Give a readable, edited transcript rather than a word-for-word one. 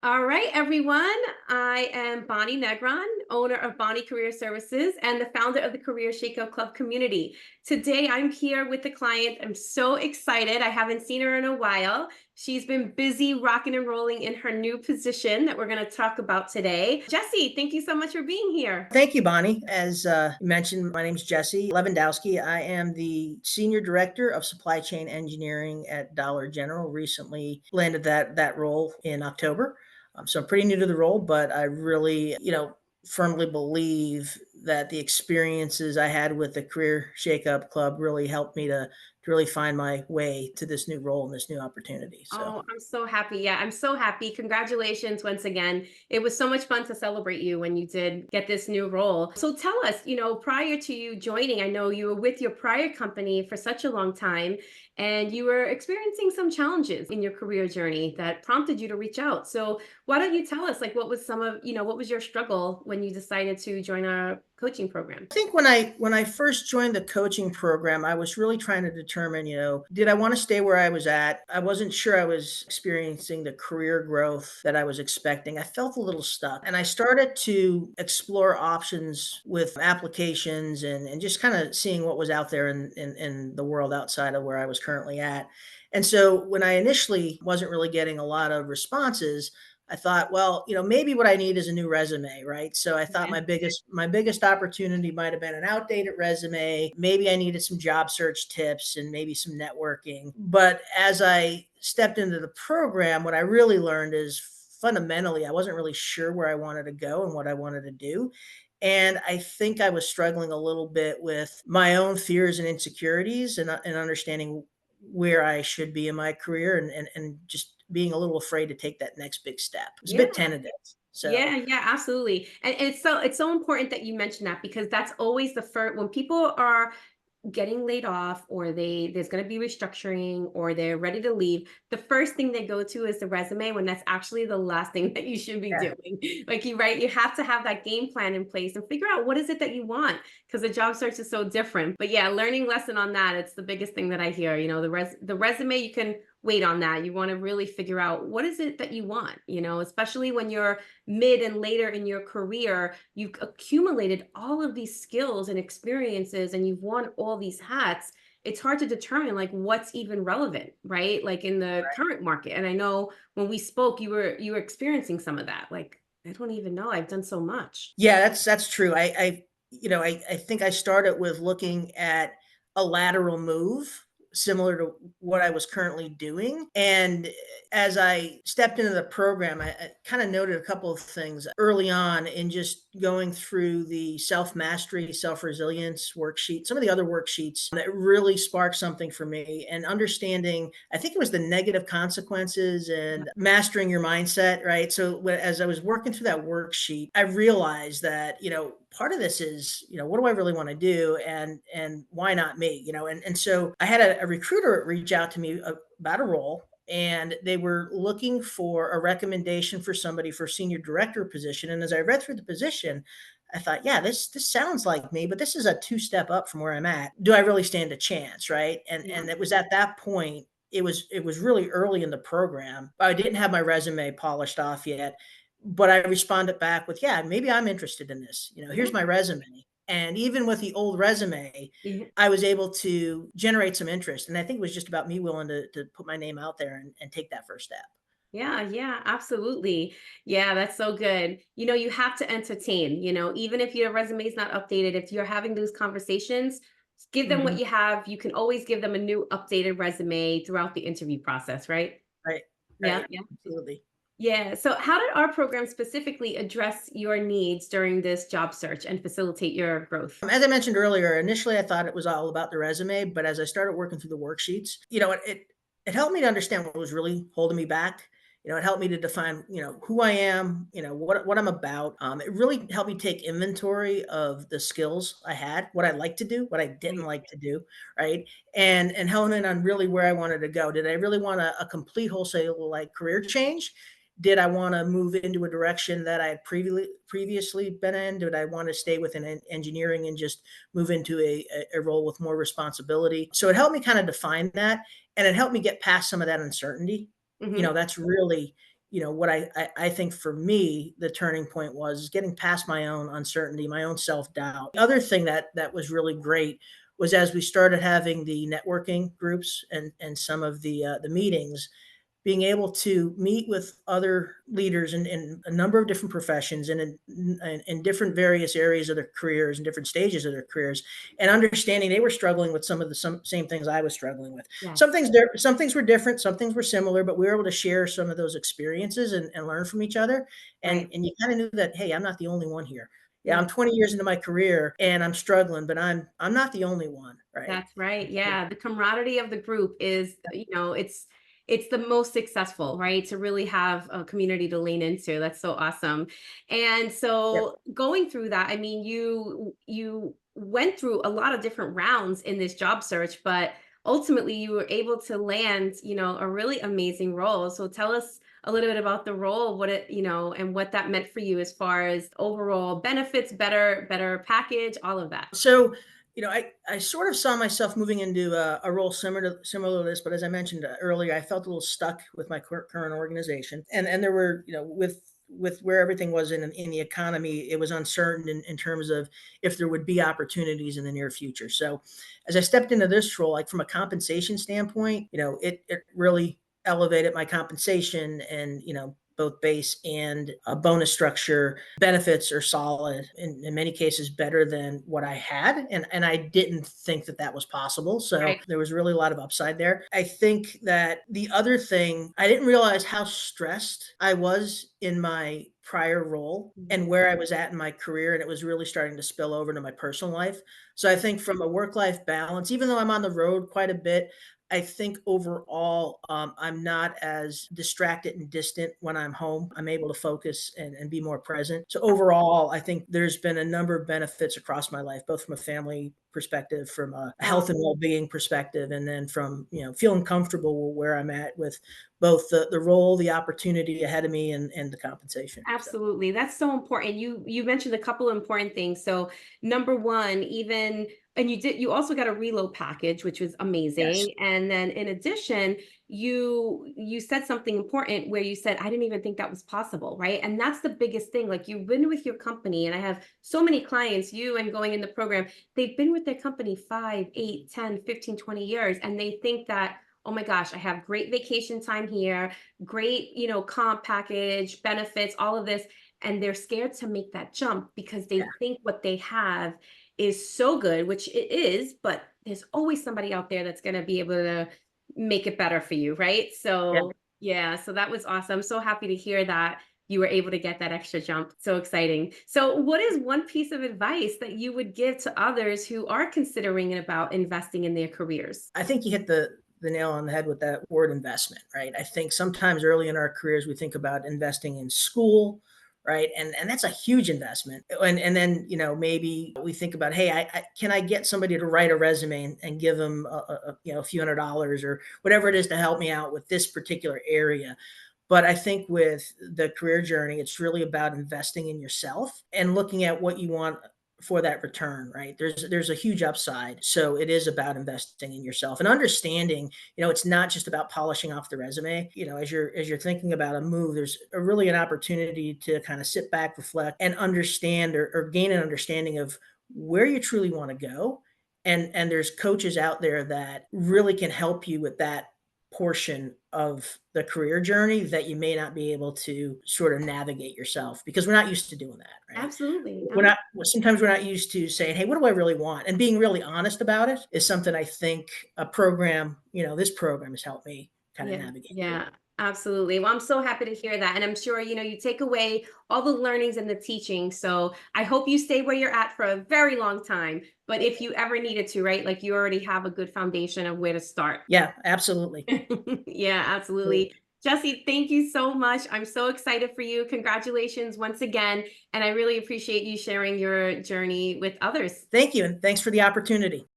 All right, everyone. I am Bonnie Negron, owner of Bonnie Career Services and the founder of the Career Shakeup Club community. Today, I'm here with the client. I'm so excited. I haven't seen her in a while. She's been busy rocking and rolling in her new position that we're going to talk about today. Jessie, thank you so much for being here. Thank you, Bonnie. As you mentioned, my name is Jesse Lewandowski. I am the Senior Director of Supply Chain Engineering at Dollar General. Recently landed that role in October. So I'm pretty new to the role, but I really, firmly believe that the experiences I had with the Career Shakeup Club really helped me to really find my way to this new role and this new opportunity. So Oh, I'm so happy. Yeah, I'm so happy. Congratulations once again. It was so much fun to celebrate you when you did get this new role. So tell us, prior to you joining, I know you were with your prior company for such a long time and you were experiencing some challenges in your career journey that prompted you to reach out. So why don't you tell us, like, what was what was your struggle when you decided to join our coaching program? I think when I first joined the coaching program, I was really trying to determine, did I want to stay where I was at? I wasn't sure I was experiencing the career growth that I was expecting. I felt a little stuck. And I started to explore options with applications and just kind of seeing what was out there in the world outside of where I was currently at. And so when I initially wasn't really getting a lot of responses, I thought, well, maybe what I need is a new resume, right? So I thought Yeah. my biggest opportunity might have been an outdated resume. Maybe I needed some job search tips and maybe some networking. But as I stepped into the program, what I really learned is fundamentally I wasn't really sure where I wanted to go and what I wanted to do. And I think I was struggling a little bit with my own fears and insecurities and understanding where I should be in my career and just being a little afraid to take that next big step. It's a Yeah. bit tentative. So Yeah, yeah, absolutely. And it's so important that you mention that because that's always the first when people are getting laid off or there's going to be restructuring or they're ready to leave, the first thing they go to is the resume when that's actually the last thing that you should be yeah, doing. Like you right, you have to have that game plan in place and figure out what is it that you want because the job search is so different. But yeah, learning lesson on that, it's the biggest thing that I hear. The resume you can wait on that. You want to really figure out what is it that you want, especially when you're mid and later in your career, you've accumulated all of these skills and experiences and you've worn all these hats. It's hard to determine like what's even relevant, right? Like in the current market. And I know when we spoke, you were experiencing some of that. Like, I don't even know. I've done so much. yeah, that's true. I think I started with looking at a lateral move similar to what I was currently doing. And as I stepped into the program, I kind of noted a couple of things early on in just going through the self mastery, self resilience worksheet, some of the other worksheets that really sparked something for me and understanding, I think it was the negative consequences Yeah. and mastering your mindset, right? So as I was working through that worksheet, I realized that, part of this is, what do I really want to do and why not me, and so I had a recruiter reach out to me about a role and they were looking for a recommendation for somebody for senior director position. And as I read through the position, I thought, yeah, this sounds like me, but this is a two-step up from where I'm at. Do I really stand a chance, right? Yeah. And it was at that point, it was really early in the program. I didn't have my resume polished off yet, but I responded back with, yeah, maybe I'm interested in this. Yeah. Here's my resume. And even with the old resume, Yeah. I was able to generate some interest. And I think it was just about me willing to put my name out there and take that first step. Yeah, yeah, absolutely. Yeah, that's so good. You have to entertain, even if your resume is not updated, if you're having those conversations, give them what Mhm. you have. You can always give them a new updated resume throughout the interview process, right? Right. Yeah, Right. yeah. Absolutely. Yeah. So, how did our program specifically address your needs during this job search and facilitate your growth? As I mentioned earlier, initially I thought it was all about the resume, but as I started working through the worksheets, it helped me to understand what was really holding me back. It helped me to define, who I am, what I'm about. It really helped me take inventory of the skills I had, what I like to do, what I didn't Right. like to do, right? And hone in on really where I wanted to go. Did I really want a complete wholesale like career change? Did I want to move into a direction that I had previously been in? Did I want to stay within engineering and just move into a role with more responsibility? So it helped me kind of define that, and it helped me get past some of that uncertainty. Hmm. That's really what I think for me, the turning point was getting past my own uncertainty, my own self-doubt. The other thing that was really great was as we started having the networking groups and some of the meetings, being able to meet with other leaders in a number of different professions and in different various areas of their careers and different stages of their careers, and understanding they were struggling with some of the same things I was struggling with. Yes, Some things were different, some things were similar, but we were able to share some of those experiences and learn from each other. right. And you kind of knew that, hey, I'm not the only one here. Yeah, Yeah. I'm 20 years into my career and I'm struggling, but I'm not the only one, right? That's right. Yeah, the camaraderie of the group is, it's the most successful, right? To really have a community to lean into. That's so awesome. And Yeah. so going through that, I mean, you went through a lot of different rounds in this job search, but ultimately you were able to land, a really amazing role. So tell us a little bit about the role, what it, and what that meant for you as far as overall benefits, better package, all of that. So, I sort of saw myself moving into a role similar to this, but as I mentioned earlier, I felt a little stuck with my current organization, and there were, with where everything was in the economy, it was uncertain in terms of if there would be opportunities in the near future. So, as I stepped into this role, like from a compensation standpoint, it really elevated my compensation, and both base and a bonus structure. Benefits are solid, in many cases better than what I had, and I didn't think that that was possible. So Right. there was really a lot of upside there. I think that the other thing, I didn't realize how stressed I was in my prior role and Mhm. where I was at in my career, and it was really starting to spill over into my personal life. So I think from a work life balance, even though I'm on the road quite a bit, I think overall, I'm not as distracted and distant when I'm home. I'm able to focus and be more present. So overall, I think there's been a number of benefits across my life, both from a family perspective, from a health Wow. and well-being perspective, and then from feeling comfortable where I'm at with both the role, the opportunity ahead of me, and the compensation. So Absolutely. That's so important. You mentioned a couple of important things. So number one, even and you also got a reload package, which was yes, amazing. And then in addition, you said something important where you said, I didn't even think that was possible, right? And that's the biggest thing. Like you've been with your company, and I have so many clients, you and going in the program, they've been with their company 5, 8, 10, 15, 20 years, and they think that, oh my gosh, I have great vacation time here, great, comp package, benefits, all of this. And they're scared to make that jump because yeah, they think what they have is so good, which it is, but there's always somebody out there that's going to be able to make it better for you, right? yeah. So, yeah, so that was awesome. So happy to hear that you were able to get that extra jump. So exciting. So, what is one piece of advice that you would give to others who are considering about investing in their careers? I think you hit the nail on the head with that word investment, right? I think sometimes early in our careers we think about investing in school, right? And that's a huge investment. And then maybe we think about, hey, I can I get somebody to write a resume and give them a few $100s or whatever it is to help me out with this particular area. But I think with the career journey, it's really about investing in yourself and looking at what you want for that return, right? There's a huge upside. So it is about investing in yourself and understanding, it's not just about polishing off the resume. As you're thinking about a move, there's really an opportunity to kind of sit back, reflect, and understand or gain an understanding of where you truly want to go. And there's coaches out there that really can help you with that portion of the career journey that you may not be able to sort of navigate yourself because we're not used to doing that, right? Absolutely. We're not sometimes we're not used to saying, "Hey, what do I really want?" And being really honest about it is something I think a program, this program has helped me kind of Yeah, navigate through. yeah, absolutely. Well, I'm so happy to hear that. And I'm sure, you take away all the learnings and the teaching. So I hope you stay where you're at for a very long time. But if you ever needed to, right, like you already have a good foundation of where to start. Yeah, absolutely. Yeah, absolutely. Jesse, thank you so much. I'm so excited for you. Congratulations once again. And I really appreciate you sharing your journey with others. Thank you, and thanks for the opportunity.